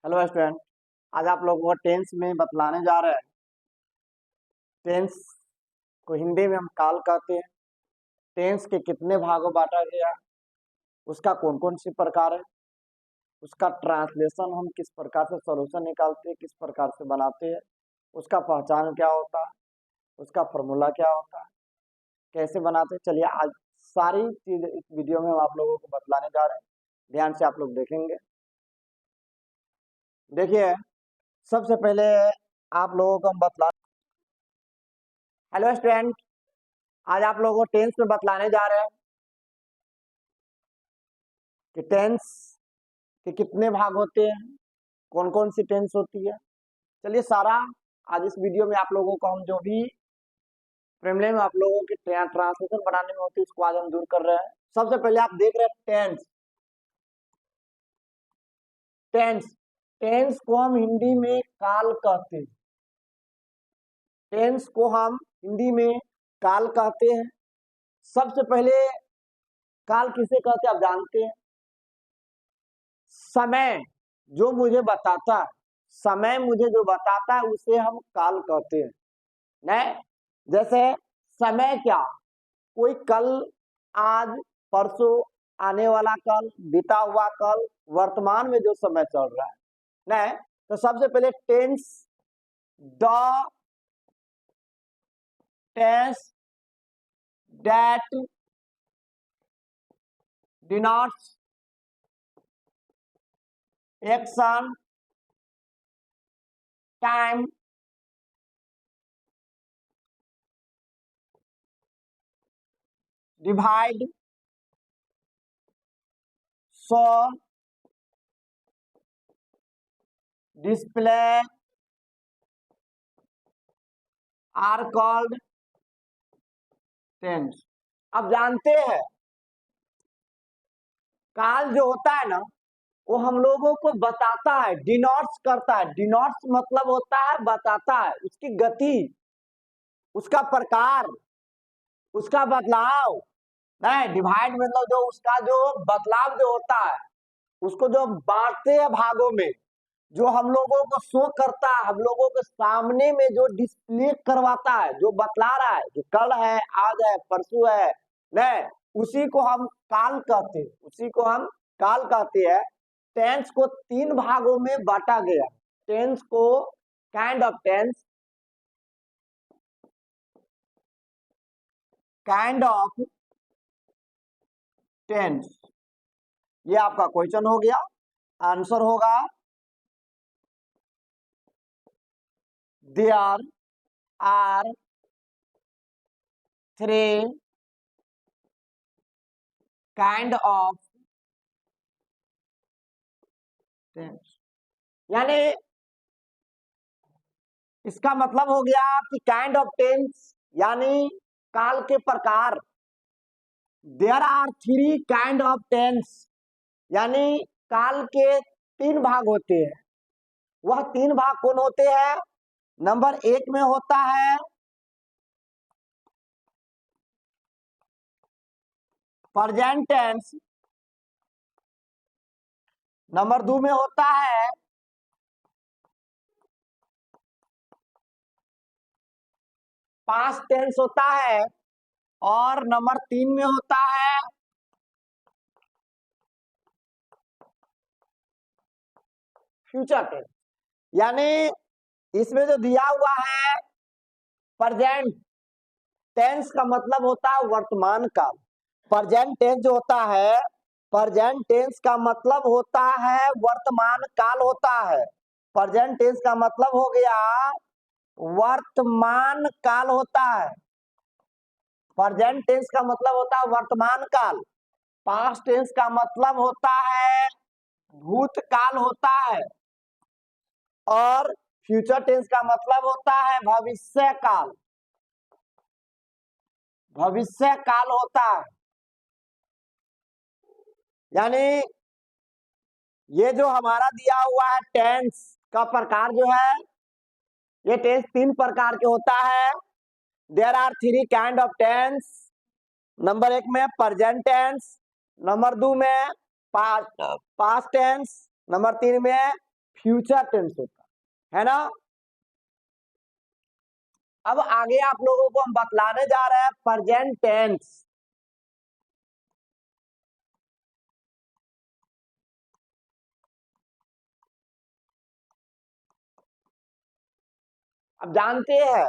Hello student. आज आप लोगों को टेंस में बतलाने जा रहे हैं। टेंस को हिंदी में हम काल कहते हैं। टेंस के कितने भागों बांटा गया, उसका कौन कौन सी प्रकार है, उसका ट्रांसलेशन हम किस प्रकार से सॉल्यूशन निकालते हैं, किस प्रकार से बनाते हैं, उसका पहचान क्या होता है, उसका फॉर्मूला क्या होता है, कैसे बनाते हैं। चलिए आज सारी चीज इस वीडियो में हम आप लोगों को बतलाने जा रहे हैं। ध्यान से आप लोग देखेंगे। देखिए, सबसे पहले आप लोगों को हम बतला हेलो स्टूडेंट, आज आप लोगों को टेंस में बतलाने जा रहे हैं कि टेंस के कितने भाग होते हैं, कौन कौन सी टेंस होती है। चलिए सारा आज इस वीडियो में आप लोगों को हम जो भी प्रॉब्लम आप लोगों की ट्रांसलेशन बनाने में होती है उसको आज हम दूर कर रहे हैं। सबसे पहले आप देख रहे हैं टेंस। टेंस टेंस को हम हिंदी में काल कहते हैं। टेंस को हम हिंदी में काल कहते हैं। सबसे पहले काल किसे कहते हैं आप जानते हैं? समय जो मुझे बताता है, समय मुझे जो बताता है उसे हम काल कहते हैं। नहीं, जैसे समय क्या, कोई कल, आज, परसों, आने वाला कल, बीता हुआ कल, वर्तमान में जो समय चल रहा है। नहीं, तो सबसे पहले tense, the tense that denotes action, time, divide, show, display are called tense. अब जानते हैं काल जो होता है ना, वो हम लोगों को बताता है, डिनोट्स करता है। डिनोट्स मतलब होता है बताता है, उसकी गति, उसका प्रकार, उसका बदलाव। नहीं, डिवाइड मतलब जो उसका जो बदलाव जो होता है, उसको जो बांटते हैं भागों में, जो हम लोगों को शो करता है, हम लोगों के सामने में जो डिस्प्ले करवाता है, जो बतला रहा है, जो कल है, आज है, परसों है, नहीं, उसी को हम काल कहते हैं। उसी को हम काल कहते हैं। टेंस को तीन भागों में बांटा गया। टेंस को kind of tense, kind of tense, ये आपका क्वेश्चन हो गया। आंसर होगा there are three kind of tense. यानी इसका मतलब हो गया कि काइंड ऑफ टेंस यानी काल के प्रकार। There are three kind of tense यानी काल के तीन भाग होते हैं। वह तीन भाग कौन होते हैं? नंबर एक में होता है प्रेजेंट टेंस, नंबर दो में होता है पास्ट टेंस होता है, और नंबर तीन में होता है फ्यूचर टेंस। यानी इसमें जो दिया हुआ है प्रेजेंट टेंस का मतलब होता है वर्तमान काल। प्रेजेंट टेंस जो होता है, प्रेजेंट टेंस का मतलब होता है वर्तमान काल होता है। प्रेजेंट टेंस का मतलब हो गया वर्तमान काल होता है। प्रेजेंट टेंस का मतलब होता है वर्तमान काल। पास्ट टेंस का मतलब होता है भूतकाल होता है, और फ्यूचर टेंस का मतलब होता है भविष्य काल। भविष्य काल होता है। यानी ये जो हमारा दिया हुआ है टेंस का प्रकार जो है, ये टेंस तीन प्रकार के होता है। There are three kind of tense. Number एक में प्रेजेंट टेंस, नंबर दो में पास्ट टेंस, नंबर तीन में फ्यूचर टेंस होता है ना। अब आगे आप लोगों को हम बतलाने जा रहे हैं प्रेजेंट टेंस। अब जानते हैं,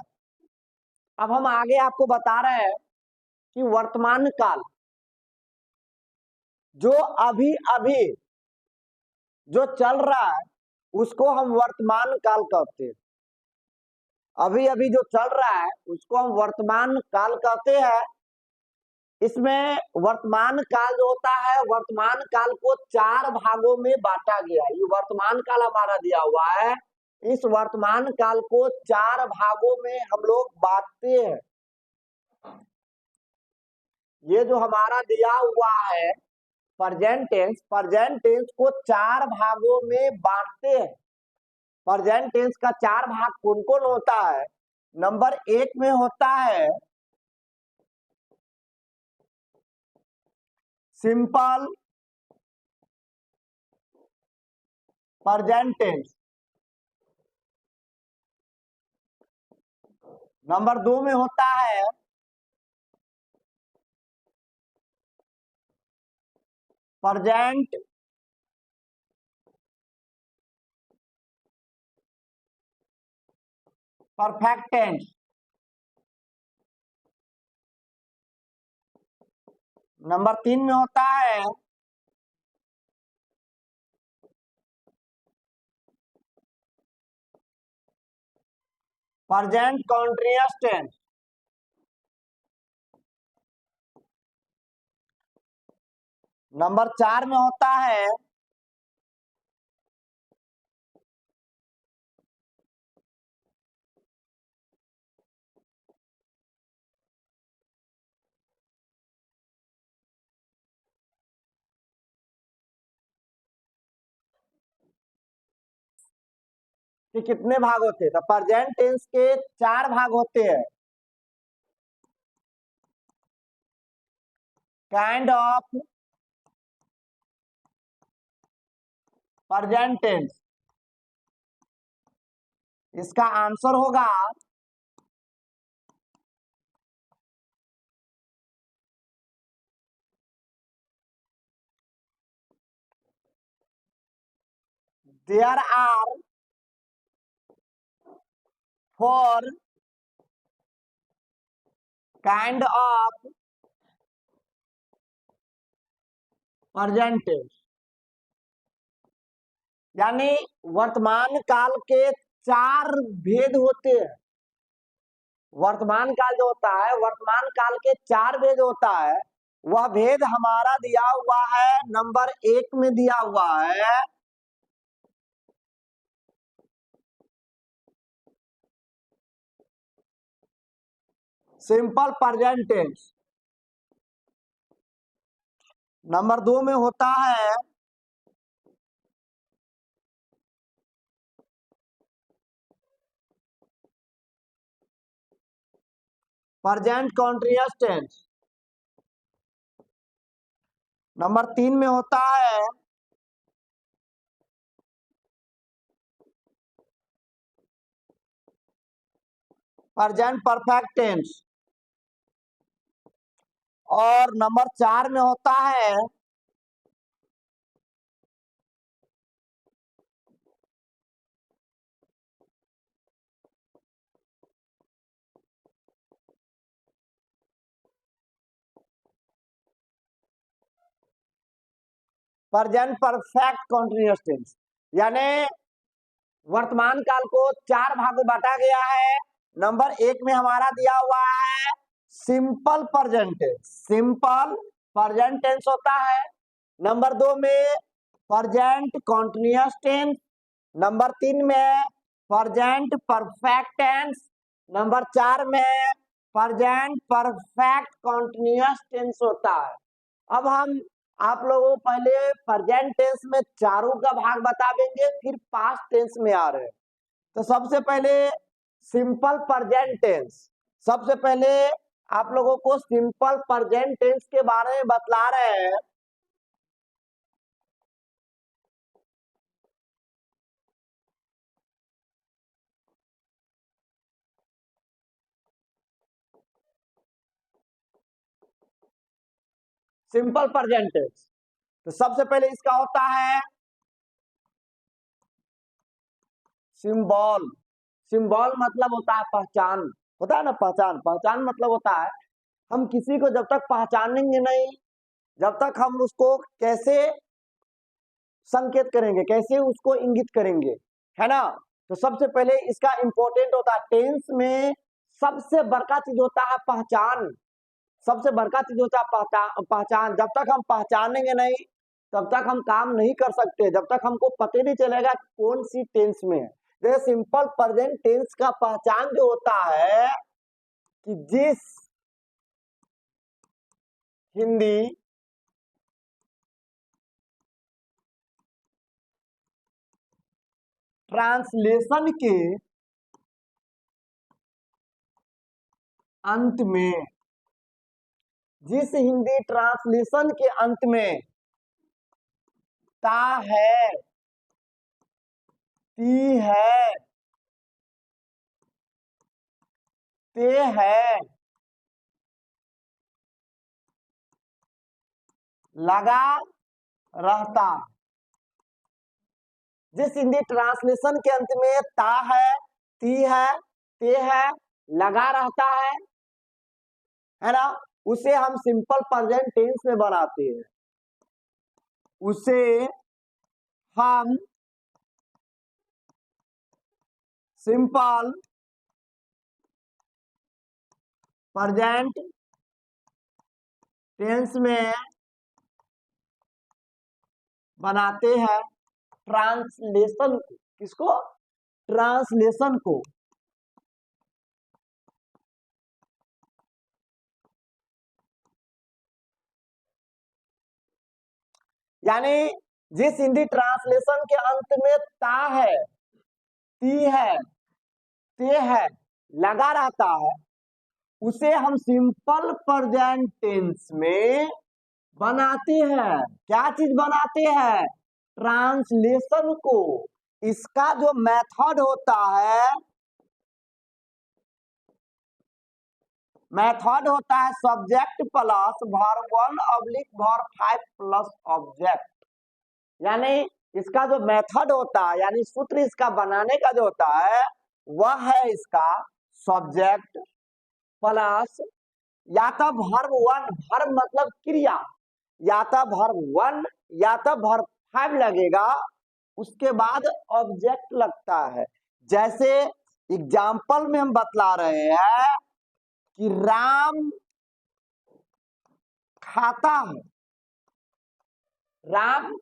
अब हम आगे आपको बता रहे हैं कि वर्तमान काल जो अभी अभी जो चल रहा है उसको हम वर्तमान काल कहते हैं। अभी अभी जो चल रहा है उसको हम वर्तमान काल कहते हैं। इसमें वर्तमान काल जो होता है, वर्तमान काल को 4 भागों में बांटा गया है। ये वर्तमान काल हमारा दिया हुआ है, इस वर्तमान काल को 4 भागों में हम लोग बांटते हैं। ये जो हमारा दिया हुआ है प्रेजेंट टेंस को 4 भागों में बांटते हैं। प्रेजेंट टेंस का 4 भाग कौन कौन होता है? नंबर 1 में होता है सिंपल प्रेजेंट टेंस। नंबर 2 में होता है प्रेजेंट परफेक्ट टेंस। नंबर 3 में होता है प्रेजेंट कॉन्टिन्यूअस टेंस। नंबर 4 में होता है कि कितने भाग होते हैं? तो प्रेजेंट टेंस के 4 भाग होते हैं। काइंड ऑफ प्रेजेंट टेंस, इसका आंसर होगा there are 4 kind of present tense. यानी वर्तमान काल के 4 भेद होते हैं। वर्तमान काल जो होता है, वर्तमान काल के 4 भेद होता है। वह भेद हमारा दिया हुआ है, नंबर 1 में दिया हुआ है सिंपल प्रेजेंट टेंस। नंबर 2 में होता है प्रेजेंट कॉन्टिन्यूअस टेंस। नंबर 3 में होता है प्रेजेंट परफेक्ट टेंस। और नंबर 4 में होता है प्रेजेंट परफेक्ट कॉन्टिन्यूअस टेंस। यानी वर्तमान काल को 4 भागों में बांटा गया है। नंबर 1 में हमारा दिया हुआ है simple present tense, simple present tense होता है। नंबर 2 में प्रेजेंट कॉन्टिन्यूअस टेंस। नंबर 3 में प्रेजेंट परफेक्ट टेंस। नंबर 4 में प्रेजेंट परफेक्ट कॉन्टिन्यूअस टेंस होता है। अब हम आप लोगों को पहले प्रेजेंट टेंस में चारों का भाग बता देंगे, फिर पास्ट टेंस में आ रहे हैं। तो सबसे पहले सिंपल प्रेजेंट टेंस। सबसे पहले आप लोगों को सिंपल प्रेजेंट टेंस के बारे में बतला रहे हैं। Simple present tense. तो सबसे पहले इसका होता है सिंबल। सिंबल मतलब होता है पहचान, होता है ना पहचान। पहचान मतलब होता है हम किसी को जब तक पहचानेंगे नहीं, जब तक हम उसको कैसे संकेत करेंगे, कैसे उसको इंगित करेंगे, है ना। तो सबसे पहले इसका इंपॉर्टेंट होता है टेंस में, सबसे बड़का चीज होता है पहचान। सबसे बड़का चीज होता है पहचान। जब तक हम पहचानेंगे नहीं तब तक हम काम नहीं कर सकते, जब तक हमको पता नहीं चलेगा कौन सी टेंस में है। जैसे सिंपल प्रेजेंट टेंस का पहचान जो होता है कि जिस हिंदी ट्रांसलेशन के अंत में, जिस हिंदी ट्रांसलेशन के अंत में ता है, ती है, ते है, लगा रहता। जिस हिंदी ट्रांसलेशन के अंत में ता है, ती है, ते है, लगा रहता है ना, उसे हम सिंपल प्रेजेंट टेंस में बनाते हैं। उसे हम सिंपल प्रेजेंट टेंस में बनाते हैं। ट्रांसलेशन किसको? ट्रांसलेशन को। यानी जिस हिंदी ट्रांसलेशन के अंत में ता है, ती है, ते है, लगा रहता है, उसे हम सिंपल प्रेजेंट टेंस में बनाते हैं। क्या चीज बनाते हैं? ट्रांसलेशन को। इसका जो मेथड होता है, मेथड होता है subject plus verb 1 oblique verb 5 plus object. यानी इसका जो मेथड होता है, यानी सूत्र इसका बनाने का जो होता है, वह है इसका सब्जेक्ट प्लस या तो वर्ब 1, वर्ब मतलब क्रिया, या तो वर्ब 1 या तो वर्ब 5 लगेगा, उसके बाद ऑब्जेक्ट लगता है। जैसे एग्जाम्पल में हम बतला रहे हैं कि राम खाता है, राम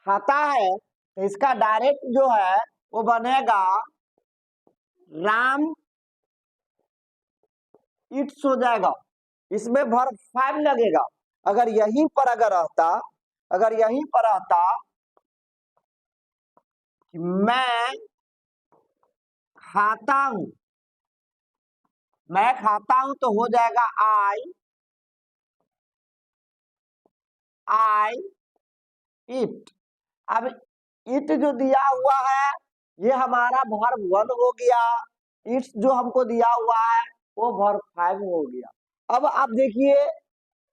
खाता है, तो इसका डायरेक्ट जो है वो बनेगा राम इट्स हो जाएगा, इसमें वर्ब 5 लगेगा। अगर यहीं पर अगर रहता, अगर यहीं पर रहता कि मैं खाता हूं, मैं खाता हूं, तो हो जाएगा आई इट। अब इट जो दिया हुआ है ये हमारा वर्ब 1 हो गया, इट्स जो हमको दिया हुआ है वो वर्ब 5 हो गया। अब आप देखिए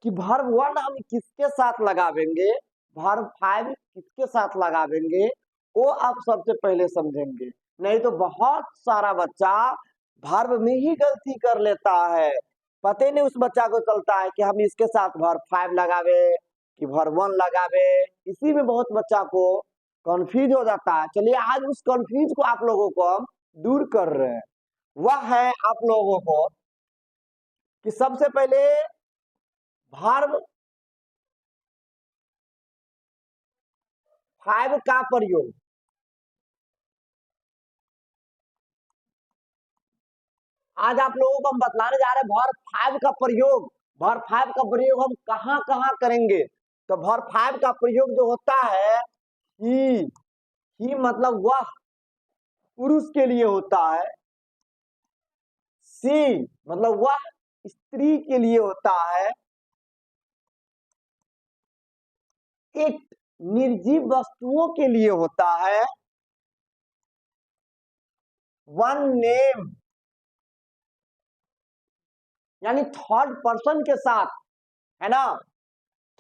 कि वर्ब 1 हम किसके साथ लगावेंगे, वर्ब 5 किसके साथ लगावेंगे, वो आप सबसे पहले समझेंगे। नहीं तो बहुत सारा बच्चा वर्ब में ही गलती कर लेता है, पता नहीं उस बच्चा को चलता है कि हम इसके साथ वर्ब 5 लगावे कि वर्ब 1 लगावे। इसी में बहुत बच्चा को कंफ्यूज हो जाता है। चलिए आज उस कंफ्यूज को आप लोगों को हम दूर कर रहे हैं। वह है आप लोगों को कि सबसे पहले वर्ब 5 का प्रयोग, आज आप लोगों को हम बतलाने जा रहे हैं वर्ब 5 का प्रयोग। वर्ब 5 का प्रयोग हम कहां कहां करेंगे? तो वर्ब 5 का प्रयोग जो होता है ही मतलब वह पुरुष के लिए होता है, सी मतलब वह स्त्री के लिए होता है, इट निर्जीव वस्तुओं के लिए होता है, वन नेम यानी थर्ड पर्सन के साथ, है ना,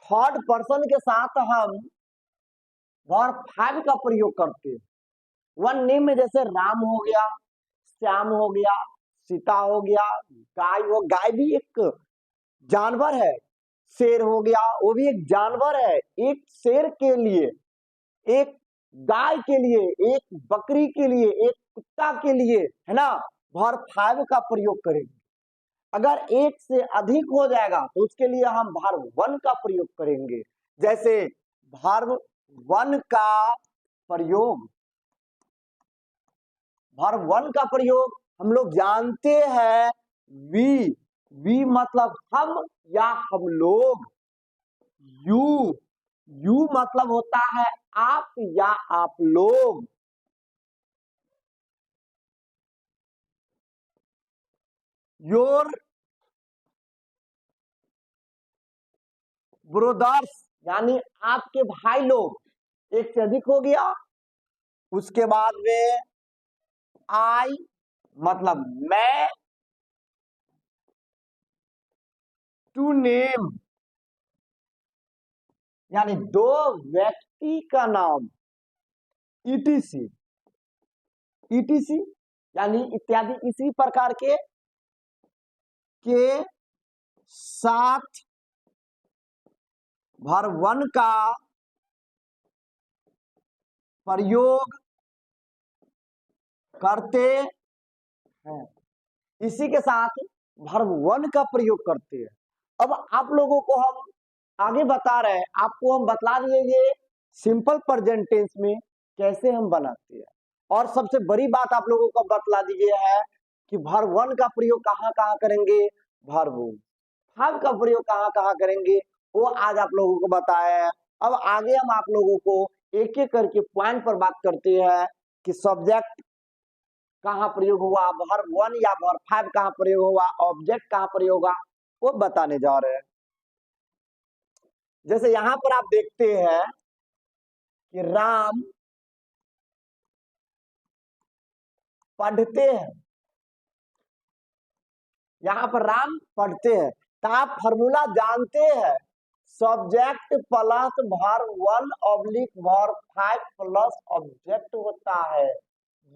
थर्ड पर्सन के साथ हम वर्ब 5 का प्रयोग करते हैं। वन नेम में जैसे राम हो गया, श्याम हो गया, सीता हो गया, गाय भी एक जानवर है, शेर हो गया वो भी एक जानवर है। एक शेर के लिए, एक गाय के लिए, एक बकरी के लिए, एक कुत्ता के लिए, है ना, वर्ब 5 का प्रयोग करेंगे। अगर एक से अधिक हो जाएगा तो उसके लिए हम वर्ब 1 का प्रयोग करेंगे। जैसे वर्ब 1 का प्रयोग, वर्ब 1 का प्रयोग हम लोग जानते हैं, वी मतलब हम या हम लोग, यू मतलब होता है आप या आप लोग, योर ब्रदर्स यानी आपके भाई लोग, एक से अधिक हो गया। उसके बाद में आई मतलब मैं, टू नेम यानी दो व्यक्ति का नाम, ईटीसी यानी इत्यादि इसी प्रकार के साथ वर्ब 1 का प्रयोग करते हैं। इसी के साथ वर्ब 1 का प्रयोग करते हैं। अब आप लोगों को हम आगे बता रहे हैं, आपको हम बतला दिए सिंपल प्रेजेंट टेंस में कैसे हम बनाते हैं। और सबसे बड़ी बात आप लोगों को बतला दिए है कि वर्ब 1 का प्रयोग कहाँ कहाँ करेंगे, वर्ब 5 का प्रयोग कहाँ कहाँ करेंगे, वो आज आप लोगों को बताया है। अब आगे हम आप लोगों को एक एक करके पॉइंट पर बात करते हैं कि सब्जेक्ट कहाँ प्रयोग हुआ, वर्ब 1 या वर्ब 5 कहाँ प्रयोग हुआ, ऑब्जेक्ट कहाँ प्रयोग होगा, वो बताने जा रहे हैं। जैसे यहां पर आप देखते हैं कि राम पढ़ते हैं, यहां पर राम पढ़ते हैं, तो आप फॉर्मूला जानते हैं, subject plus verb 1 oblique verb 5 plus object होता है।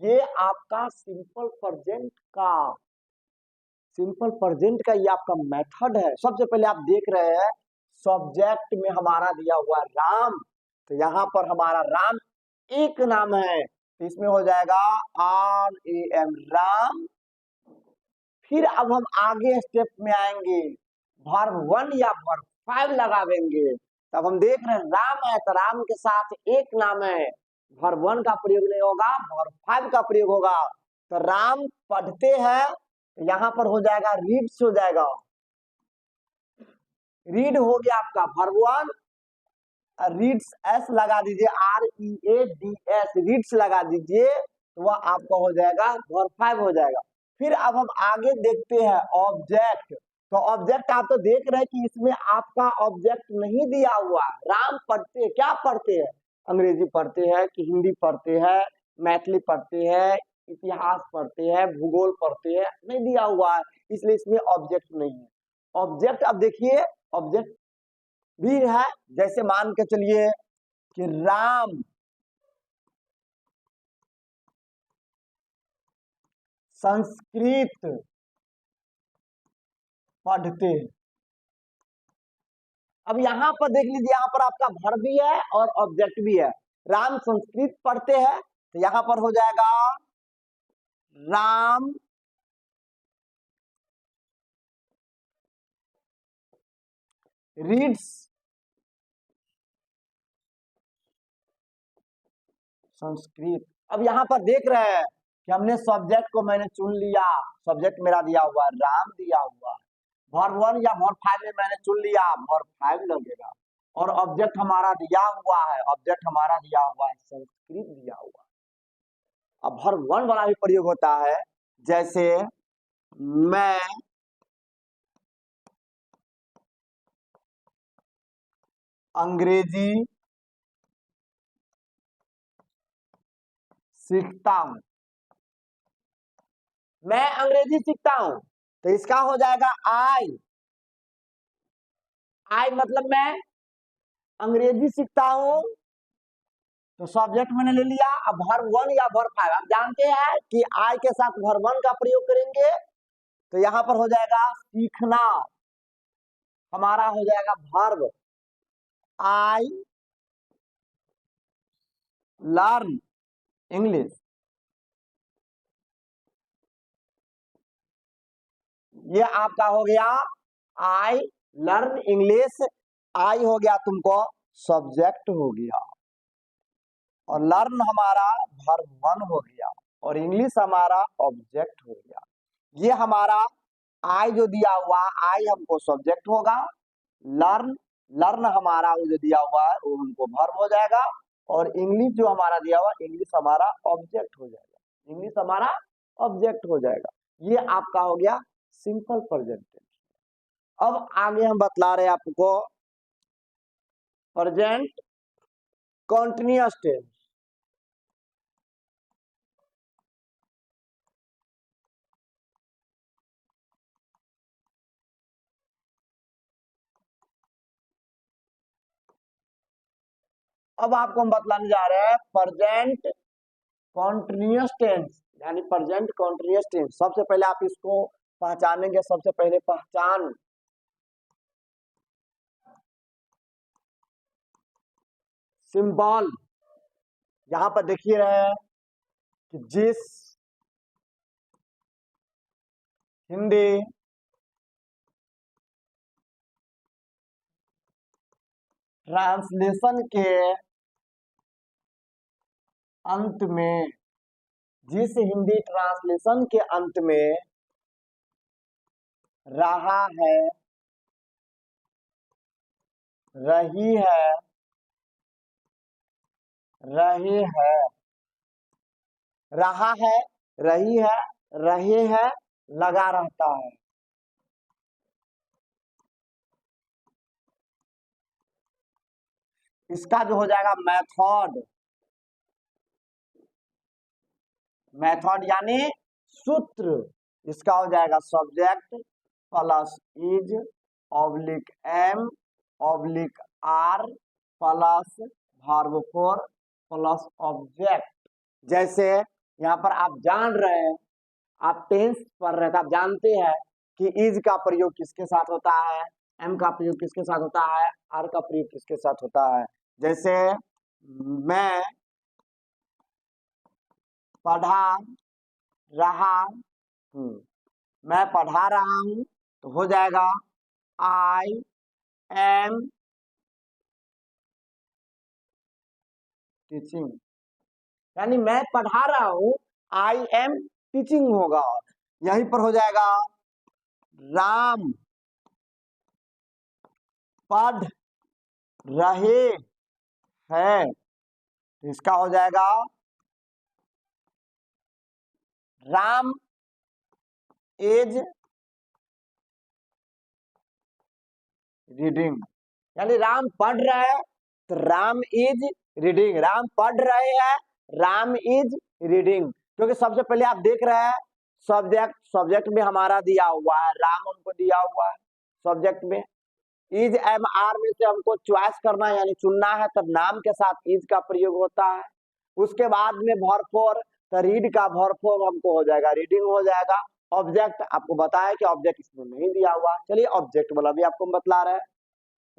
ये आपका सिंपल प्रेजेंट का ये आपका मेथड है। सबसे पहले आप देख रहे हैं सब्जेक्ट में हमारा दिया हुआ राम, तो यहाँ पर हमारा राम एक नाम है, तो इसमें हो जाएगा RAM राम। फिर अब हम आगे स्टेप में आएंगे, वर्ब 1 या वर्ब 5 लगावेंगे। तब हम देख रहे हैं राम है तो राम के साथ एक नाम है, वर्ब 1 का प्रयोग नहीं होगा, वर्ब 5 का प्रयोग होगा। तो राम पढ़ते हैं, यहां पर हो जाएगा रीड्स, हो जाएगा रीड हो गया आपका वर्ब 1, रीड्स एस लगा दीजिए, READS रीड्स लगा दीजिए, तो वह आपका हो जाएगा वर्ब 5 हो जाएगा। फिर अब हम आगे देखते हैं ऑब्जेक्ट। तो ऑब्जेक्ट आप तो देख रहे हैं कि इसमें आपका ऑब्जेक्ट नहीं दिया हुआ। राम पढ़ते हैं, क्या पढ़ते हैं, अंग्रेजी पढ़ते हैं कि हिंदी पढ़ते हैं, मैथिली पढ़ते हैं, इतिहास पढ़ते हैं, भूगोल पढ़ते हैं, नहीं दिया हुआ है, इसलिए इसमें ऑब्जेक्ट नहीं है। ऑब्जेक्ट अब देखिए, ऑब्जेक्ट भी है, जैसे मान के चलिए कि राम संस्कृत पढ़ते हैं। अब यहां पर देख लीजिए, यहां पर आपका वर्ब भी है और ऑब्जेक्ट भी है। राम संस्कृत पढ़ते हैं, तो यहां पर हो जाएगा राम रीड्स संस्कृत। अब यहां पर देख रहे हैं कि हमने सब्जेक्ट को मैंने चुन लिया, सब्जेक्ट मेरा दिया हुआ है, राम दिया हुआ है। वर्ब 1 या वर्ब 5 में मैंने चुन लिया, वर्ब 5 लगेगा। और ऑब्जेक्ट हमारा दिया हुआ है, ऑब्जेक्ट हमारा दिया हुआ है, संस्कृत दिया हुआ है। अब वर्ब 1 वाला भी प्रयोग होता है, जैसे मैं अंग्रेजी सीखता हूं, मैं अंग्रेजी सीखता हूं, तो इसका हो जाएगा आई मतलब मैं, अंग्रेजी सीखता हूं, तो सब्जेक्ट मैंने ले लिया। अब वर्ब 1 या वर्ब 5, आप जानते हैं कि आई के साथ वर्ब 1 का प्रयोग करेंगे, तो यहां पर हो जाएगा सीखना, हमारा हो जाएगा वर्ब। आई लर्न इंग्लिश, ये आपका हो गया आई लर्न इंग्लिश। आई हो गया तुमको सब्जेक्ट हो गया, और लर्न हमारा वर्ब 1 हो गया, और इंग्लिश हमारा ऑब्जेक्ट हो गया। ये हमारा आई जो दिया हुआ, आई हमको सब्जेक्ट होगा, लर्न लर्न हमारा वो जो दिया हुआ है वो हमको वर्ब हो जाएगा, और इंग्लिश जो हमारा दिया हुआ, इंग्लिश हमारा ऑब्जेक्ट हो जाएगा, इंग्लिश हमारा ऑब्जेक्ट हो जाएगा। ये आपका हो गया सिंपल प्रेजेंट टेंस। अब आगे हम बतला रहे हैं आपको प्रेजेंट कॉन्टिन्यूअस टेंस। अब आपको हम बतलाने जा रहे हैं प्रेजेंट कॉन्टिन्यूअस टेंस, यानी प्रेजेंट कॉन्टिन्यूअस टेंस। सबसे पहले आप इसको पहचानेंगे, सबसे पहले पहचान सिंबल। यहां पर देखिए रहे हैं कि जिस हिंदी ट्रांसलेशन के अंत में, जिस हिंदी ट्रांसलेशन के अंत में रहा है, रही है, रहे है, रहा है, रही है, रहे है, लगा रहता है, इसका जो हो जाएगा मेथड, मेथड यानी सूत्र, इसका हो जाएगा subject plus is oblique M oblique are plus verb 4 plus object. जैसे यहाँ पर आप जान रहे हैं, आप टेंस पढ़ रहे थे, आप जानते हैं कि इज का प्रयोग किसके साथ होता है, एम का प्रयोग किसके साथ होता है, आर का प्रयोग किसके साथ होता है। जैसे मैं पढ़ा रहा हूं, मैं पढ़ा रहा हूं, तो हो जाएगा आई एम टीचिंग, यानी मैं पढ़ा रहा हूं, आई एम टीचिंग होगा। यहीं पर हो जाएगा राम पढ़ रहे हैं, इसका हो जाएगा राम इज रीडिंग, यानी राम पढ़ रहा है तो राम इज रीडिंग, राम पढ़ रहे हैं, राम इज रीडिंग। क्योंकि सबसे पहले आप देख रहे हैं सब्जेक्ट, सब्जेक्ट में हमारा दिया हुआ है, राम हमको दिया हुआ है सब्जेक्ट में, इज एम आर में से हमको चॉइस करना है, यानी चुनना है, तब नाम के साथ इज का प्रयोग होता है। उसके बाद में वर्ब 4, तो रीड का वर्ब 4 हमको हो जाएगा रीडिंग हो जाएगा। ऑब्जेक्ट आपको बताया कि ऑब्जेक्ट इसमें नहीं दिया हुआ, चलिए ऑब्जेक्ट वाला भी आपको बतला रहे हैं।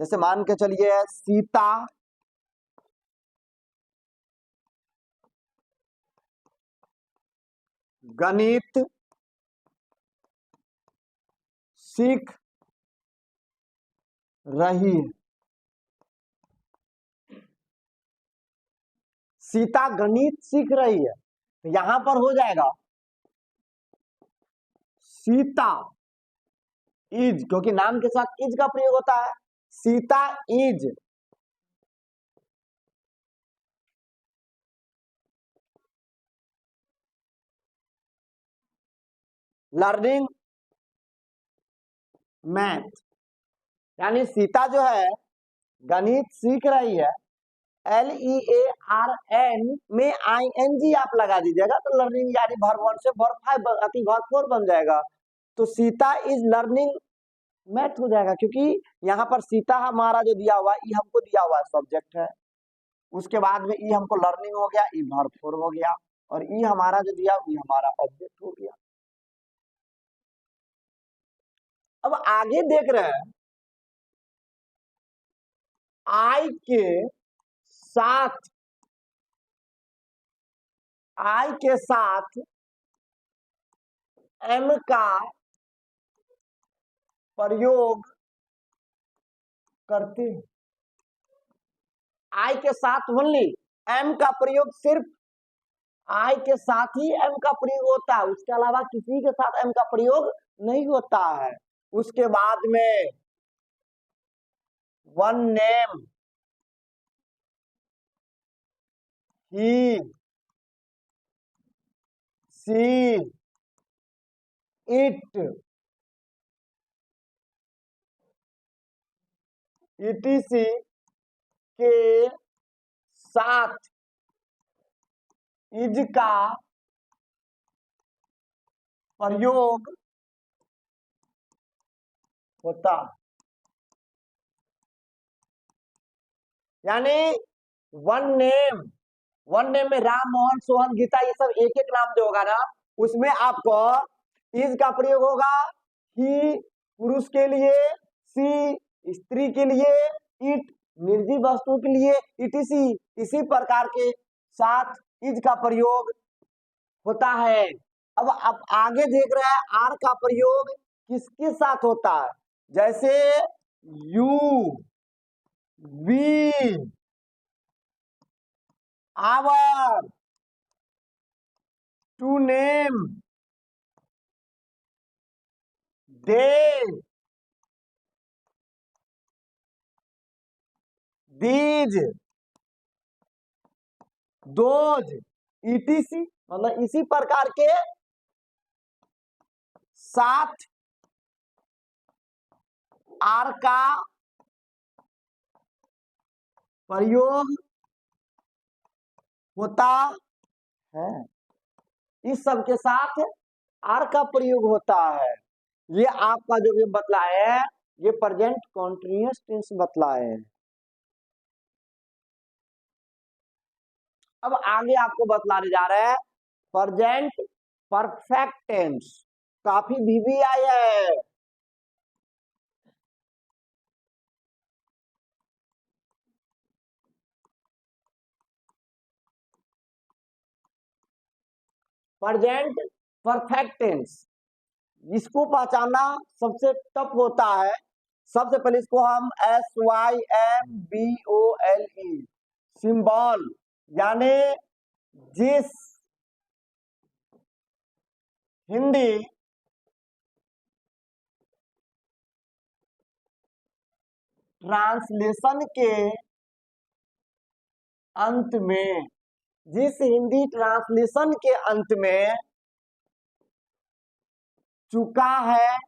जैसे मान के चलिए सीता गणित सीख रही है, सीता गणित सीख रही है, तो यहां पर हो जाएगा सीता इज, क्योंकि नाम के साथ इज का प्रयोग होता है, सीता इज लर्निंग मैथ, यानी सीता जो है गणित सीख रही है, LEARN में ING आप लगा दीजिएगा तो लर्निंग यानी वर्ब 1 से वर्ब 5 वर्ब 4 बन जाएगा। तो सीता इज लर्निंग मैथ हो जाएगा, क्योंकि यहाँ पर सीता हमारा जो दिया हुआ है, ई हमको दिया हुआ है सब्जेक्ट है, उसके बाद में ई हमको लर्निंग हो गया, ई वर्ब फॉर्म हो गया, और ई हमारा जो दिया ई हमारा ऑब्जेक्ट हो गया। अब आगे देख रहे हैं, आई के साथ, आई के साथ एम का प्रयोग करते हैं। आई के साथ ओनली, एम का प्रयोग सिर्फ आई के साथ ही एम का प्रयोग होता है, उसके अलावा किसी के साथ एम का प्रयोग नहीं होता है। उसके बाद में one name, he, she, it, etc के साथ इज का प्रयोग होता, यानी वन नेम, वन नेम में राम, मोहन, सोहन, गीता, ये सब एक एक नाम जो होगा ना, उसमें आपको इज का प्रयोग होगा, ही पुरुष के लिए, सी स्त्री के लिए, इट निर्जीव वस्तु के लिए, इटीसी इसी प्रकार के साथ इज का प्रयोग होता है। अब आप आगे देख रहे हैं आर का प्रयोग किसके साथ होता है, जैसे you, we, our, two name, they, these, those, ETC, मतलब इसी प्रकार के साथ आर का प्रयोग होता है। इस सब के साथ आर का प्रयोग होता है। ये आपका जो ये बतलाए है, ये प्रेजेंट कॉन्टिन्यूअस टेंस बतलाए है। अब आगे आपको बतलाने जा रहे हैं प्रेजेंट परफेक्ट टेंस, काफी भी आया है। प्रेजेंट परफेक्ट टेंस, इसको पहचानना सबसे टफ होता है। सबसे पहले इसको हम SYMBOLE सिंबल, यानी जिस हिंदी ट्रांसलेशन के अंत में, जिस हिंदी ट्रांसलेशन के अंत में चुका है,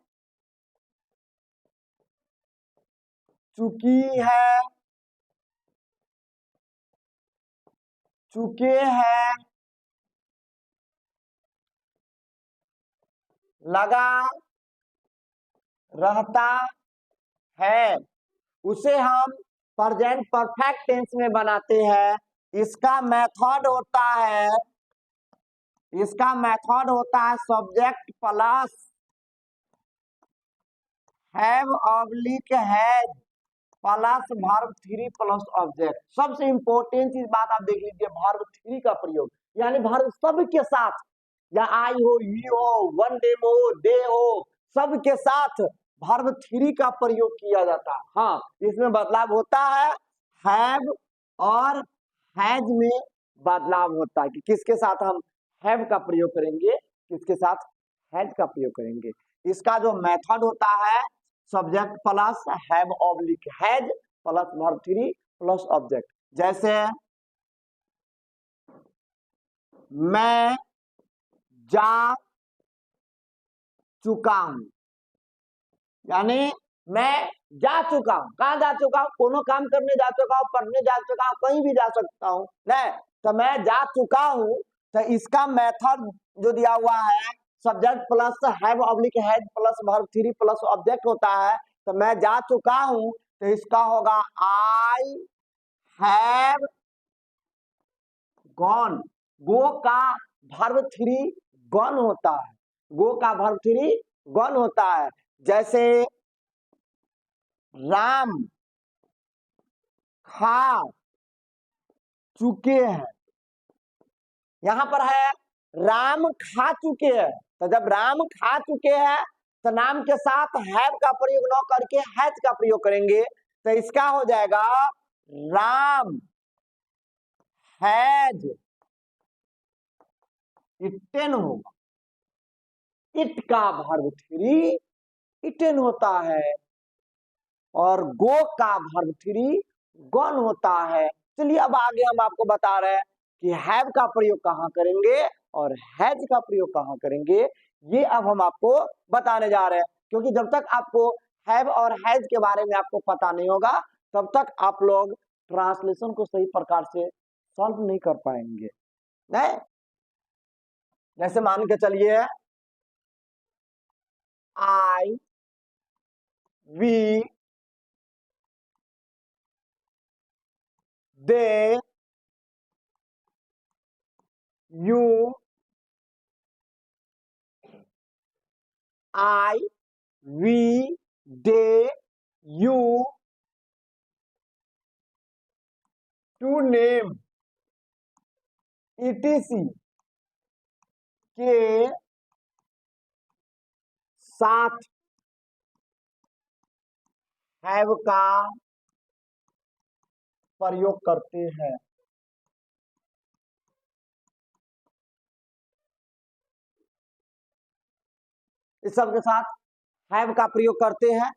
चुकी है, चुके हैं, लगा रहता है, उसे हम प्रेजेंट परफेक्ट टेंस में बनाते हैं। इसका मेथड होता है, इसका मेथड होता है subject plus have oblique has plus verb three plus object. सबसे इंपॉर्टेंट चीज बात आप देख लीजिए, वर्ब थ्री का प्रयोग, यानी वर्ब सब के साथ, या आई हो, यू हो, वन नेम हो, दे हो, सब के साथ वर्ब थ्री का प्रयोग किया जाता है। हाँ, इसमें बदलाव होता है, हैव और हैज में बदलाव होता है कि किसके साथ हम हैव का प्रयोग करेंगे, किसके साथ हैज का प्रयोग करेंगे। इसका जो मेथड होता है subject plus have oblique has plus verb three plus object. जैसे मैं जा चुका हूं, यानी मैं जा चुका हूं, कहां जा चुका हूं, कोनो काम करने जा चुका हूं, पढ़ने जा चुका हूं, कहीं भी जा सकता हूं नहीं, तो मैं जा चुका हूं। तो इसका मेथड जो दिया हुआ है subject plus have oblique has plus verb three plus object होता है। तो मैं जा चुका हूं, तो इसका होगा आई हैव गॉन। गो का वर्ब थ्री गॉन होता है, गो का वर्ब थ्री गॉन होता है। जैसे राम खा चुके हैं, यहां पर है राम खा चुके हैं, तो जब राम खा चुके हैं तो नाम के साथ हैव का प्रयोग न करके हैज का प्रयोग करेंगे, तो इसका हो जाएगा राम हैज इटेन होगा। इट का वर्ब थ्री इटेन होता है और गो का वर्ब थ्री गॉन होता है। चलिए अब आगे हम आपको बता रहे हैं कि हैव का प्रयोग कहां करेंगे और हैज का प्रयोग कहां करेंगे, ये अब हम आपको बताने जा रहे हैं। क्योंकि जब तक आपको हैव और हैज के बारे में आपको पता नहीं होगा, तब तक आप लोग ट्रांसलेशन को सही प्रकार से सॉल्व नहीं कर पाएंगे। नहीं, जैसे मान के चलिए I we they you I we they you to name etc के साथ हैव का प्रयोग करते हैं। इस सब के साथ हैव का प्रयोग करते हैं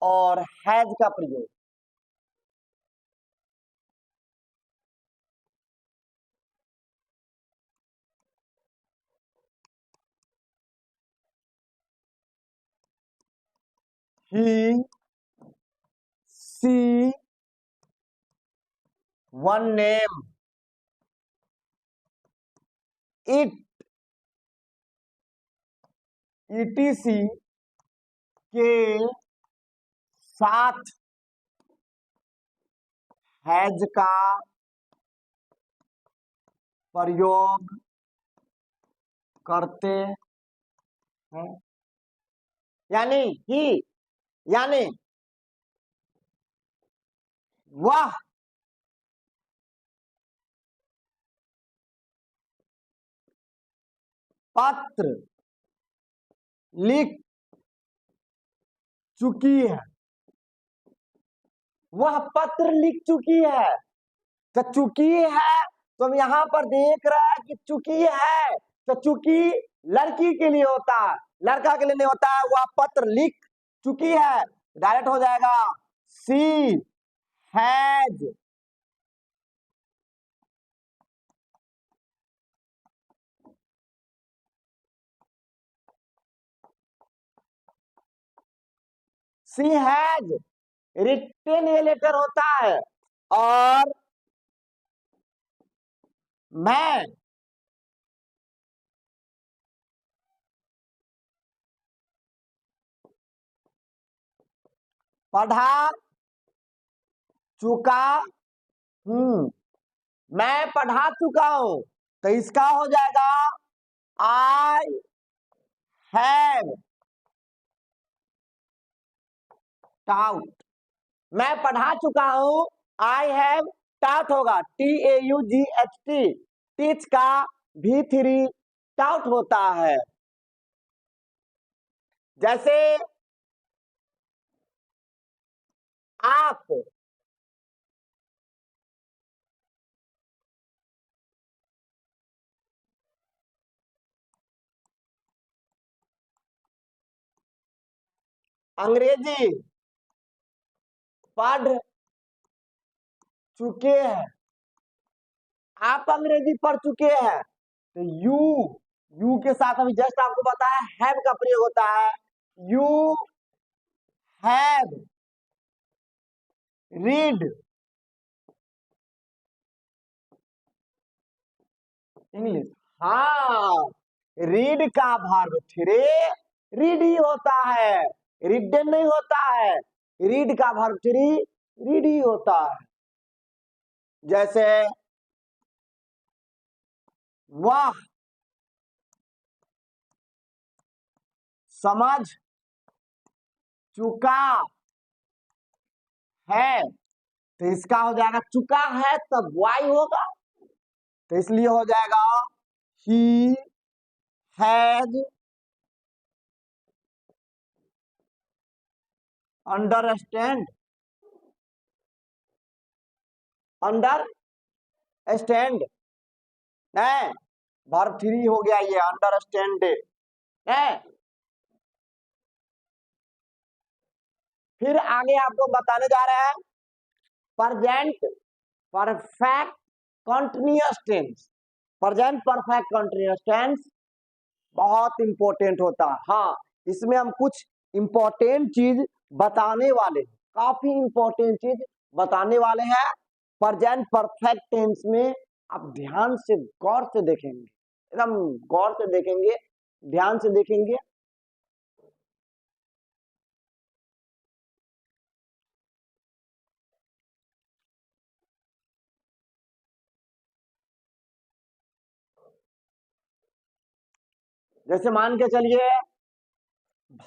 और हैज का प्रयोग ही सी वन नेम इट ईटीसी के साथ हैज का प्रयोग करते हैं। यानी ही यानी वह पत्र लिख चुकी है, वह पत्र लिख चुकी है। तो चुकी है, तो हम यहां पर देख रहे हैं कि चुकी है, तो चुकी लड़की के लिए होता है, लड़का के लिए नहीं होता है। वह पत्र लिख चुकी है, डायरेक्ट हो जाएगा सी हैज सी हैज रिटेन ये लेटर होता है। और मैं पढ़ा चुका हूं, मैं पढ़ा चुका हूं, तो इसका हो जाएगा आई हैव टाउट। मैं पढ़ा चुका हूं, आई हैव टाउट होगा, TAUGHT। टीच का V3 टाउट होता है। जैसे आप अंग्रेजी पढ़ चुके हैं, आप अंग्रेजी पढ़ चुके हैं, तो यू के साथ अभी जस्ट आपको बताया हैव का प्रयोग होता है। You have read English. हाँ, रीड का वर्ब थ्री रीड ही होता है। रिडन नहीं होता है, रीड का वर्ब थ्री रीड ही होता है। जैसे वह समझ चुका है, तो इसका हो जाएगा चुका है तब वाई होगा, तो इसलिए हो जाएगा ही हैज अंडरस्टैंड, अंडरस्टैंड है, वर्ब थ्री हो गया ये अंडरस्टैंड है। फिर आगे आपको बताने जा रहे हैं present perfect continuous tense. Present perfect continuous tense बहुत इंपॉर्टेंट होता है। हाँ, इसमें हम कुछ इंपॉर्टेंट चीज बताने वाले हैं, काफी इंपॉर्टेंट चीज बताने वाले हैं प्रेजेंट परफेक्ट टेंस में। आप ध्यान से गौर से देखेंगे, एकदम गौर से देखेंगे, ध्यान से देखेंगे। जैसे मान के चलिए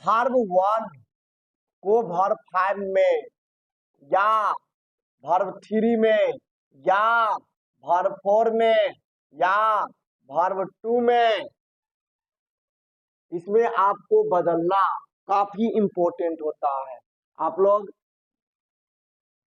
वर्ब वन को वर्ब फाइव में या वर्ब थ्री में या वर्ब फोर में या वर्ब टू में, इसमें आपको बदलना काफी इंपॉर्टेंट होता है। आप लोग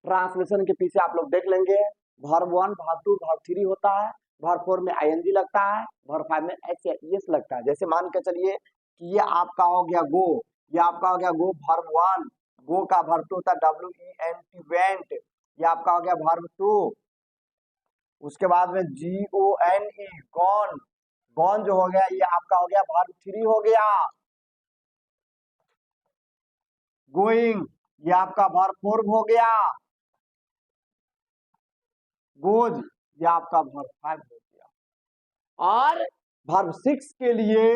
ट्रांसलेशन के पीछे आप लोग देख लेंगे, verb one verb two verb three होता है, वर्ब फोर में आईएनजी लगता है, वर्ब फाइव में एच या ईएस लगता है। जैसे मान के चलिए कि ये आपका हो गया गो, ये आपका हो गया गो वर्ब वन, गो का वर्ब टू होता है WENT वेंट, ये आपका हो गया वर्ब टू। उसके बाद में GONE गॉन, गॉन जो हो गया ये आपका हो गया वर्ब थ्री हो गया। गोइंग ये आपका वर्ब फोर हो गया। गोज ये आपका वर्ब फाइव हो गया। और वर्ब सिक्स के लिए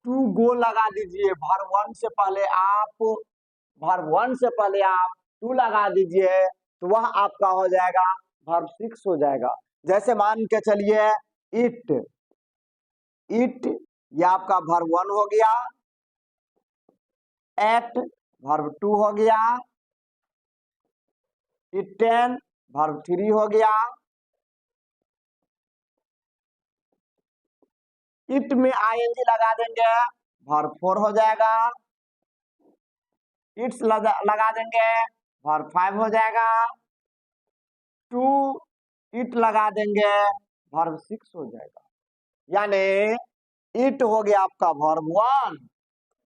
टू गो लगा दीजिए, वर्ब वन से पहले आप, वर्ब वन से पहले आप टू लगा दीजिए, तो वह आपका हो जाएगा वर्ब सिक्स हो जाएगा। जैसे मान के चलिए इट, इट ये आपका वर्ब वन हो गया, एट वर्ब टू हो गया, इटेन वर्ब थ्री हो गया, इट में आईएनजी लगा देंगे वर्ब फोर हो जाएगा, इट्स लगा देंगे वर्ब फाइव हो जाएगा, टू इट लगा देंगे वर्ब सिक्स हो जाएगा। यानी इट हो गया आपका वर्ब वन,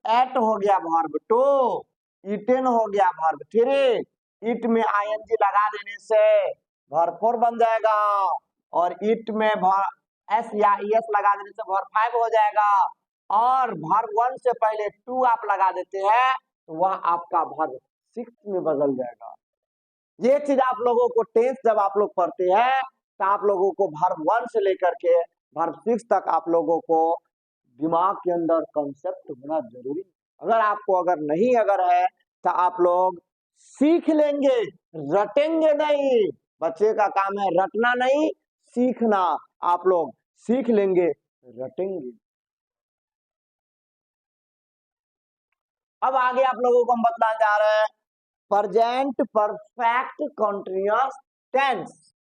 एट हो गया वर्ब टू, इटेन हो गया वर्ब थ्री, इट में आईएनजी लगा देने से वर्ब फोर बन जाएगा, और इट में एस या ईएस लगा देने से वर्ब फाइव हो जाएगा, और वर्ब वन से पहले टू आप लगा देते हैं तो वह आपका वर्ब सिक्स में बदल जाएगा। ये चीज आप लोगों को टेंस जब आप लोग पढ़ते हैं तो आप लोगों को वर्ब वन से लेकर के वर्ब सिक्स तक आप लोगों को दिमाग के अंदर कंसेप्ट होना जरूरी। अगर आपको अगर नहीं अगर है तो आप लोग सीख लेंगे, रटेंगे नहीं। बच्चे का काम है रटना नहीं, सीखना। आप लोग सीख लेंगे, रटेंगे। अब आगे आप लोगों को हम बताने जा रहे हैं प्रेजेंट परफेक्ट कंटीन्यूअस टेंस।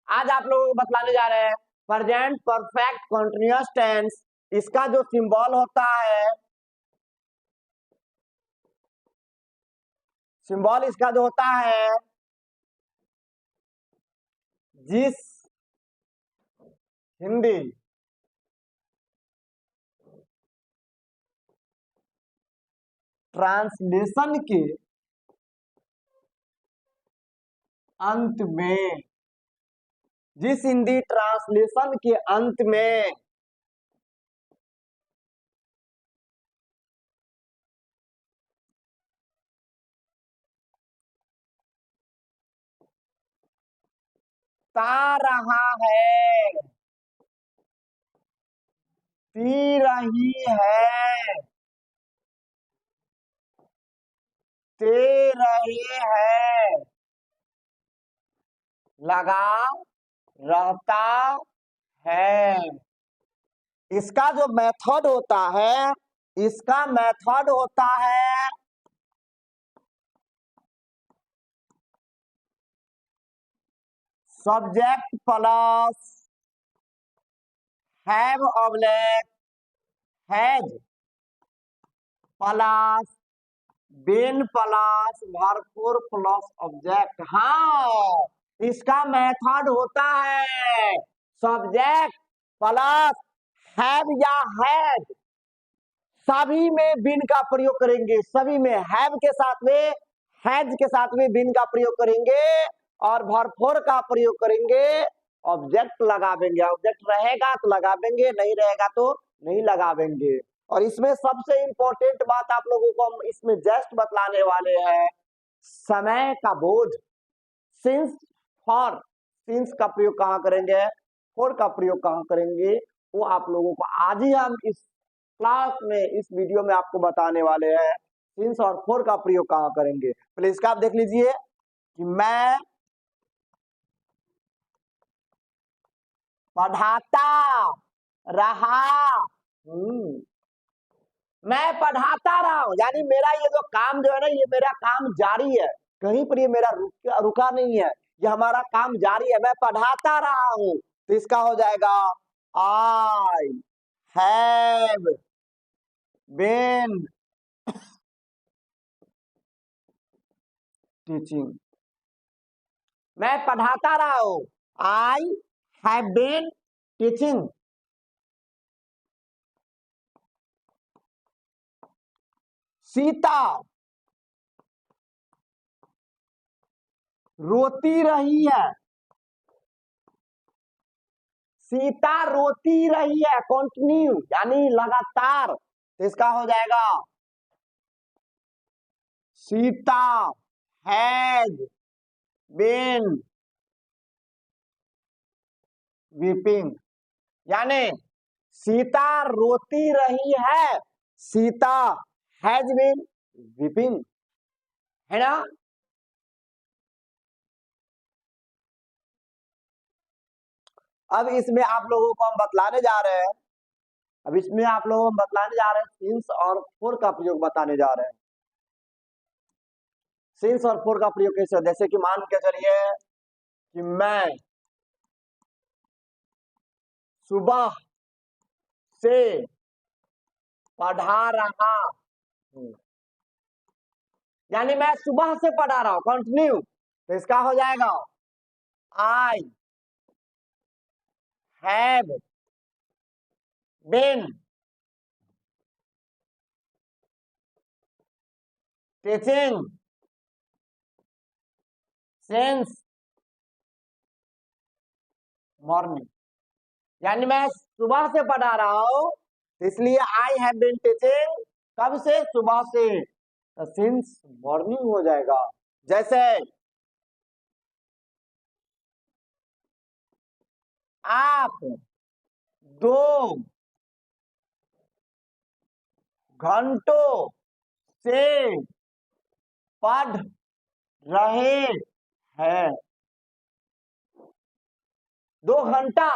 आज आप लोगों को बतलाने जा रहे हैं प्रेजेंट परफेक्ट कंटीन्यूअस टेंस। इसका जो सिंबल होता है, सिंबल इसका जो होता है, जिस हिंदी ट्रांसलेशन के अंत में, जिस हिंदी ट्रांसलेशन के अंत में रहा है, पी रही है, दे रहे हैं, लगा रहता है। इसका जो मेथड होता है, इसका मेथड होता है subject plus have object has plus been plus भरपूर प्लस ऑब्जेक्ट। हाँ, इसका मेथड होता है सब्जेक्ट प्लस हैव या हैज, सभी में बिन का प्रयोग करेंगे, सभी में हैव के साथ में हैज के साथ में बिन का प्रयोग करेंगे और भरपूर का प्रयोग करेंगे, ऑब्जेक्ट लगावेंगे। ऑब्जेक्ट रहेगा तो लगावेंगे, नहीं रहेगा तो नहीं लगावेंगे। और इसमें सबसे इंपॉर्टेंट बात आप लोगों को हम इसमें जस्ट बतलाने वाले हैं, समय का बोझ। सिंस फॉर, सिंस का प्रयोग कहाँ करेंगे, फॉर का प्रयोग कहाँ करेंगे, वो आप लोगों को आज ही हम इस क्लास में, इस वीडियो में आपको बताने वाले हैं। सिंस और फॉर का प्रयोग कहाँ करेंगे, पहले इसका आप देख लीजिए कि मैं पढ़ाता रहा हूं, मैं पढ़ाता रहा हूं, यानी मेरा ये जो काम जो है ना, ये मेरा काम जारी है, कहीं पर ये मेरा रुका नहीं है, ये हमारा काम जारी है, मैं पढ़ाता रहा हूं। तो इसका हो जाएगा आई हैव बीन टीचिंग, मैं पढ़ाता रहा हूं, आई हैव बीन टीचिंग। सीता रोती रही है, सीता रोती रही है, कंटिन्यू यानी लगातार, तो इसका हो जाएगा सीता हैज बीन वीपिंग, यानी सीता रोती रही है, सीता हैज बीन वीपिंग, है ना। अब इसमें आप लोगों को हम बतलाने जा रहे हैं, अब इसमें आप लोगों को बतलाने जा रहे हैं सिंस और फॉर का प्रयोग बताने जा रहे हैं। सिंस और फॉर का प्रयोग कैसे, जैसे कि मान के चलिए कि मैं सुबह से पढ़ा रहा हूं, यानी मैं सुबह से पढ़ा रहा हूं, कंटिन्यू, तो इसका हो जाएगा I have been teaching since morning, यानी मैं सुबह से पढ़ा रहा हूं, इसलिए आई हैव बीन टीचिंग कब से, सुबह से, तो सिंस मॉर्निंग हो जाएगा। जैसे आप 2 घंटों से पढ़ रहे हैं, 2 घंटा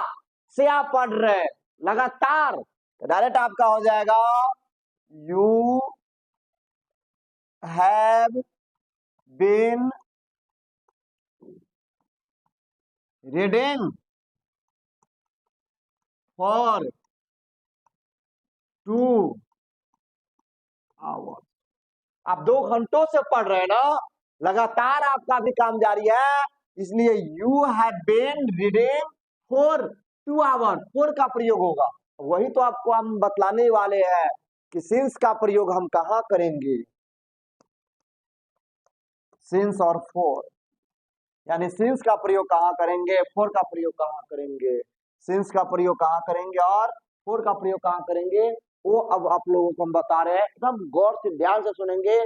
से आप पढ़ रहे हैं लगातार, तो डायरेक्ट आपका हो जाएगा you have been reading for 2 hours, आप 2 घंटों से पढ़ रहे हैं ना, लगातार आपका भी काम जारी है, इसलिए you have been reading for 2 hours, for का प्रयोग होगा। वही तो आपको हम बतलाने वाले हैं कि सिंस का प्रयोग हम कहाँ करेंगे, सिंस और फॉर, यानी सिंस का प्रयोग कहाँ करेंगे, फॉर का प्रयोग कहाँ करेंगे, सिंस का प्रयोग कहाँ करेंगे और फॉर का प्रयोग कहाँ करेंगे, वो अब आप लोगों को हम बता रहे हैं। एकदम गौर से ध्यान से सुनेंगे,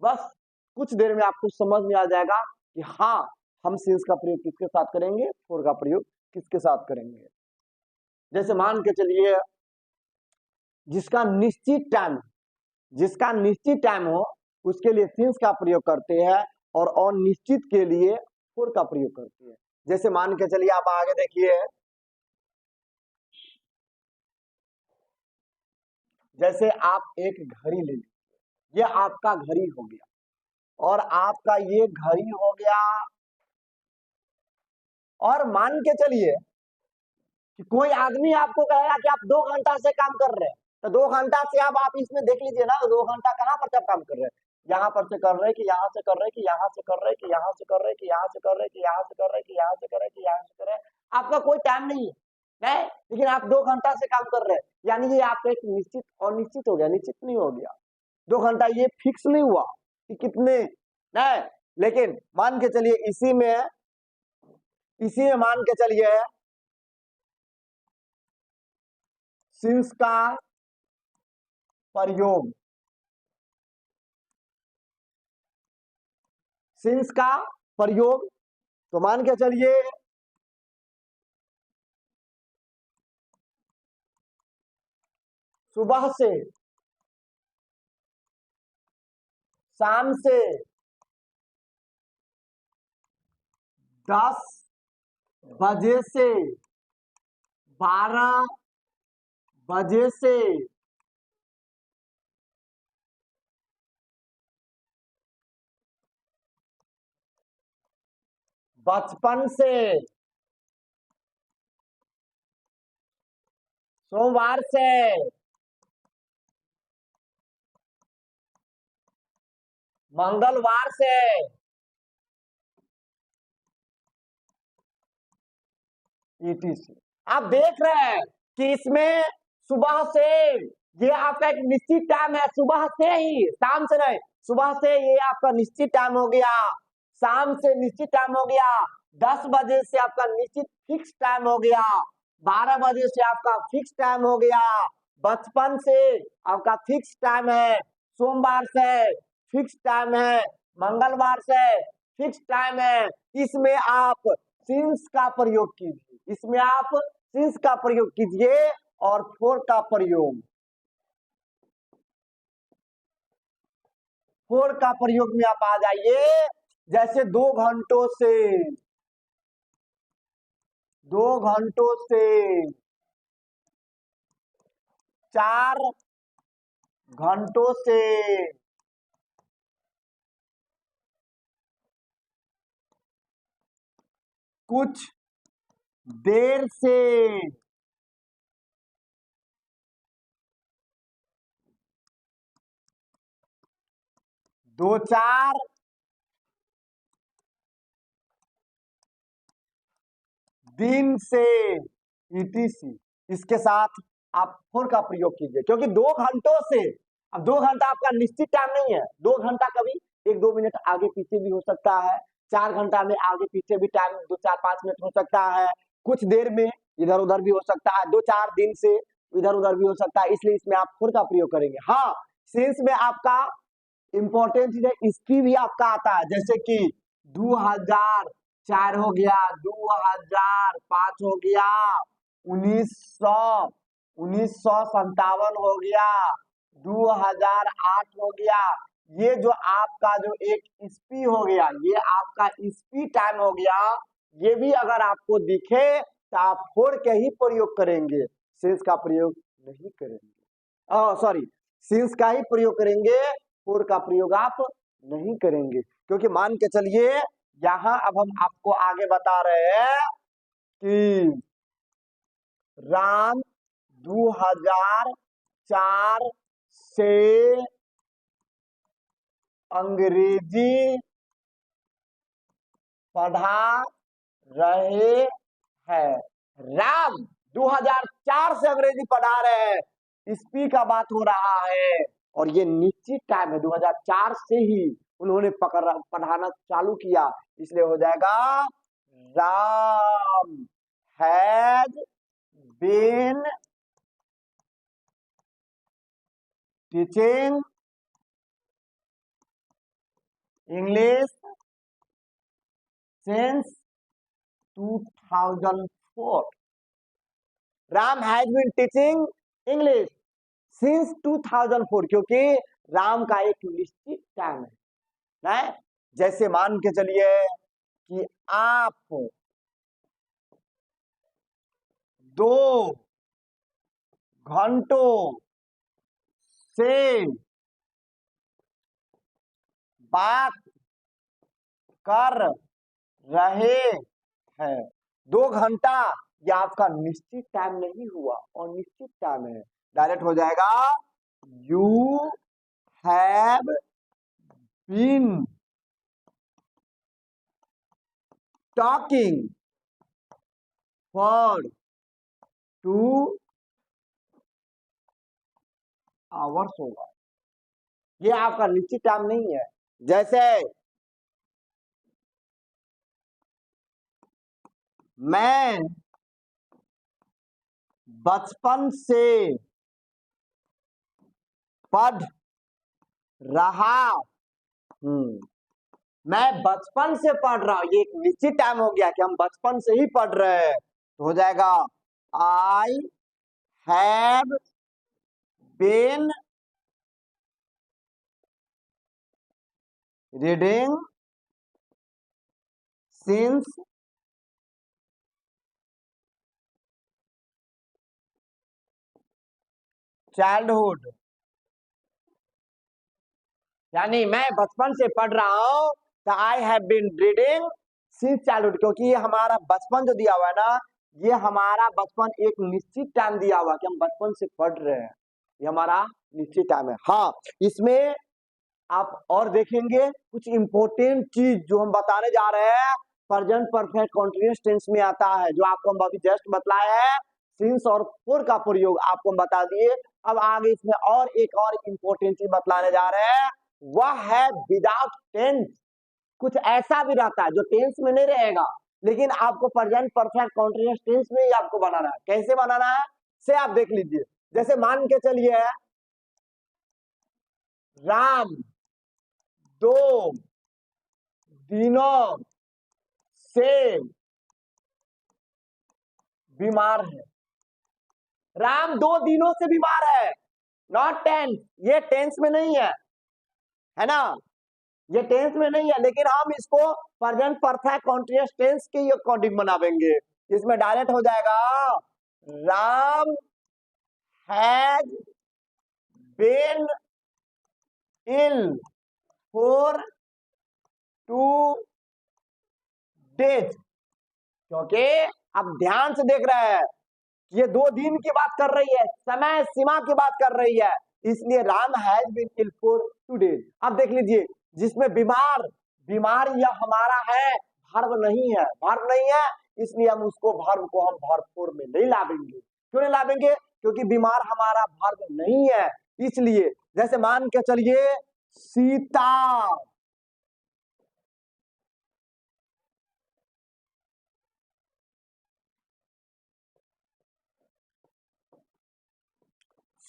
बस कुछ देर में आपको समझ में आ जाएगा कि हाँ हम सिंस का प्रयोग किसके साथ करेंगे, फोर का प्रयोग किसके साथ करेंगे। जैसे मान के चलिए जिसका निश्चित टाइम हो उसके लिए सिंस का प्रयोग करते हैं और अनिश्चित के लिए फोर का प्रयोग करते हैं। जैसे मान के चलिए आप आगे देखिए, जैसे आप एक घड़ी ले लीजिए, ये आपका घड़ी हो गया और आपका ये घड़ी हो गया, और मान के चलिए कि कोई आदमी आपको कहेगा कि आप 2 घंटा से काम कर रहे हैं, तो 2 घंटा से आप इसमें देख लीजिए ना, 2 घंटा कहाँ पर जब काम कर रहे हैं, यहाँ पर से कर रहे कि यहाँ से कर रहे कि यहाँ से कर रहे कि यहाँ से कर रहे कि यहाँ से कर रहे कि यहाँ से कर रहे कि यहाँ से कर रहे कि यहाँ से कर रहे, आपका कोई टाइम नहीं है, नहीं, लेकिन आप 2 घंटा से काम कर रहे हैं, यानी कि आपका एक निश्चित और निश्चित हो गया, निश्चित नहीं हो गया। 2 घंटा ये फिक्स नहीं हुआ कि कितने, नहीं, लेकिन मान के चलिए इसी में मान के चलिए सिंस का प्रयोग, सिंस का प्रयोग, तो मान के चलिए सुबह से शाम से 10 बजे से 12 बजे से 55 से सोमवार से मंगलवार से ETC। आप देख रहे हैं कि इसमें सुबह से ये आपका एक निश्चित टाइम है, सुबह से ही, शाम से नहीं, सुबह से ये आपका निश्चित टाइम हो गया, शाम से निश्चित टाइम हो गया, 10 बजे से आपका निश्चित फिक्स टाइम हो गया, 12 बजे से आपका फिक्स टाइम हो गया, 55 से आपका फिक्स टाइम है, सोमवार से फिक्स टाइम है, मंगलवार से फिक्स टाइम है। इसमें आप सिंस का प्रयोग कीजिए, इसमें आप सिंस का प्रयोग कीजिए और फोर का प्रयोग, फोर का प्रयोग में आप आ जाइए। जैसे 2 घंटों से 4 घंटों से कुछ देर से 2-4 दिन से ETC, इसके साथ आप फोर का प्रयोग कीजिए, क्योंकि 2 घंटों से, अब 2 घंटा आपका निश्चित टाइम नहीं है, 2 घंटा कभी 1-2 मिनट आगे पीछे भी हो सकता है, 4 घंटा में आगे पीछे भी टाइम 2-4-5 मिनट हो सकता है, कुछ देर में इधर उधर भी हो सकता है, 2-4 दिन से इधर उधर भी हो सकता है, इसलिए इसमें आप फोर का प्रयोग करेंगे। हाँ, सेंस में आपका इंपॉर्टेंट चीज है, इसकी भी आपका आता है, जैसे कि 2004 हो गया, 2005 हो गया, 1957 हो गया, 2008 हो गया, ये जो आपका जो एक ईस्वी हो गया, ये आपका ईस्वी टाइम हो गया, ये भी अगर आपको दिखे तो आप फोर के ही प्रयोग करेंगे, सेंस का प्रयोग नहीं करेंगे, सॉरी, सिंस का ही प्रयोग करेंगे, फोर का प्रयोग आप नहीं करेंगे। क्योंकि मान के चलिए यहां अब हम आपको आगे बता रहे हैं कि राम 2004 से अंग्रेजी पढ़ा रहे हैं, राम 2004 से अंग्रेजी पढ़ा रहे हैं, ईस्वी का बात हो रहा है, और ये निश्चित टाइम है, 2004 से ही उन्होंने पढ़ाना चालू किया, इसलिए हो जाएगा Ram has been teaching English since 2004. Ram has been teaching English since 2004, क्योंकि राम का एक निश्चित टाइम है ना। जैसे मान के चलिए कि आप 2 घंटों से बात कर रहे हैं। 2 घंटा ये आपका निश्चित टाइम नहीं हुआ और निश्चित टाइम है, डायरेक्ट हो जाएगा you have been talking for 2 hours होगा। ये आपका निश्चित टाइम नहीं है। जैसे मैं बचपन से पढ़ रहा हूं, मैं बचपन से पढ़ रहा हूं, ये एक निश्चित टाइम हो गया कि हम बचपन से ही पढ़ रहे हैं, तो हो जाएगा I have been reading since childhood. यानी मैं बचपन से पढ़ रहा हूं, तो I have been reading since childhood, क्योंकि ये हमारा बचपन जो दिया हुआ है ना, ये हमारा बचपन एक निश्चित टाइम दिया हुआ कि हम बचपन से पढ़ रहे हैं, ये हमारा निश्चित टाइम है। हाँ, इसमें आप और देखेंगे कुछ इंपॉर्टेंट चीज जो हम बताने जा रहे हैं, प्रेजेंट परफेक्ट कंटीन्यूअस टेंस में आता है, जो आपको हम अभी जस्ट बतलाए हैं। सिंस और फोर का प्रयोग आपको हम बता दिए। अब आगे इसमें और एक और इंपॉर्टेंट चीज बतलाने जा रहे हैं, वह है विदाउट टेंस। कुछ ऐसा भी रहता है जो टेंस में नहीं रहेगा, लेकिन आपको प्रेजेंट परफेक्ट कंटीन्यूअस टेंस में ही आपको बनाना है। कैसे बनाना है से आप देख लीजिए। जैसे मान के चलिए राम 2 दिनों से बीमार है। राम 2 दिनों से बीमार है, नॉट टेंस, ये टेंस में नहीं है ना, ये टेंस में नहीं है, लेकिन हम इसको प्रेजेंट परफेक्ट कंटीन्यूअस टेंस के अकॉर्डिंग बनावेंगे। इसमें डायरेक्ट हो जाएगा Ram has been ill for 2 days, क्योंकि आप ध्यान से देख रहे हैं ये 2 दिन की बात कर रही है, समय सीमा की बात कर रही है, इसलिए Ram has been ill for 2 days. अब देख लीजिए, जिसमें बीमार, बीमार यह हमारा है, वर्ब नहीं है, वर्ब नहीं है, इसलिए हम उसको वर्ब को हम वर्ब फॉर्म में नहीं लावेंगे। क्यों नहीं लावेंगे? क्योंकि बीमार हमारा वर्ब नहीं है, इसलिए। जैसे मान के चलिए सीता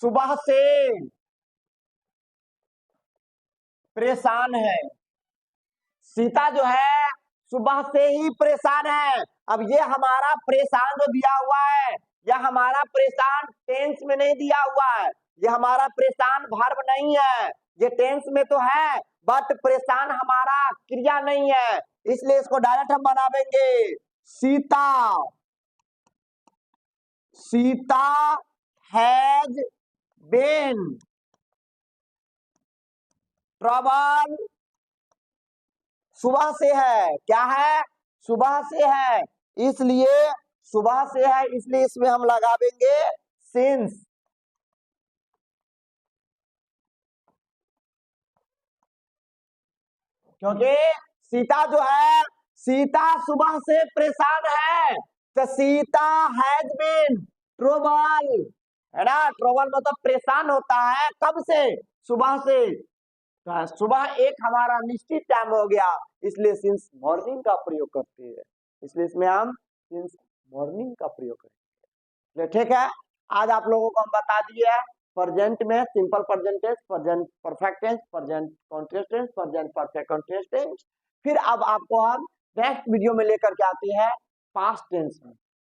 सुबह से परेशान है। सीता जो है सुबह से ही परेशान है। अब ये हमारा परेशान जो दिया हुआ है, यह हमारा परेशान टेंस में नहीं दिया हुआ है, ये हमारा परेशान वर्ब नहीं है, ये टेंस में तो है बट परेशान हमारा क्रिया नहीं है, इसलिए इसको डायरेक्ट हम बनावेंगे Sita, Sita has been trouble, सुबह से है, क्या है? सुबह से है, इसलिए सुबह से है, इसलिए इसमें हम लगावेंगे सिंस। क्योंकि सीता जो है, सीता सुबह से परेशान है, तो सीता हैज बीन ट्रबल, है ना। ट्रबल मतलब परेशान होता है, कब से? सुबह से। सुबह एक हमारा निश्चित टाइम हो गया, इसलिए सिंस मॉर्निंग का प्रयोग करते हैं, इसलिए इसमें हम सिंस मॉर्निंग का प्रयोग करेंगे। ठीक है, आज आप लोगों को हम बता दिए है प्रेजेंट में simple present tense, present perfect tense, present continuous tense, present perfect continuous tense. फिर अब आपको हम नेक्स्ट वीडियो में लेकर के आते हैं पास्ट टेंस में।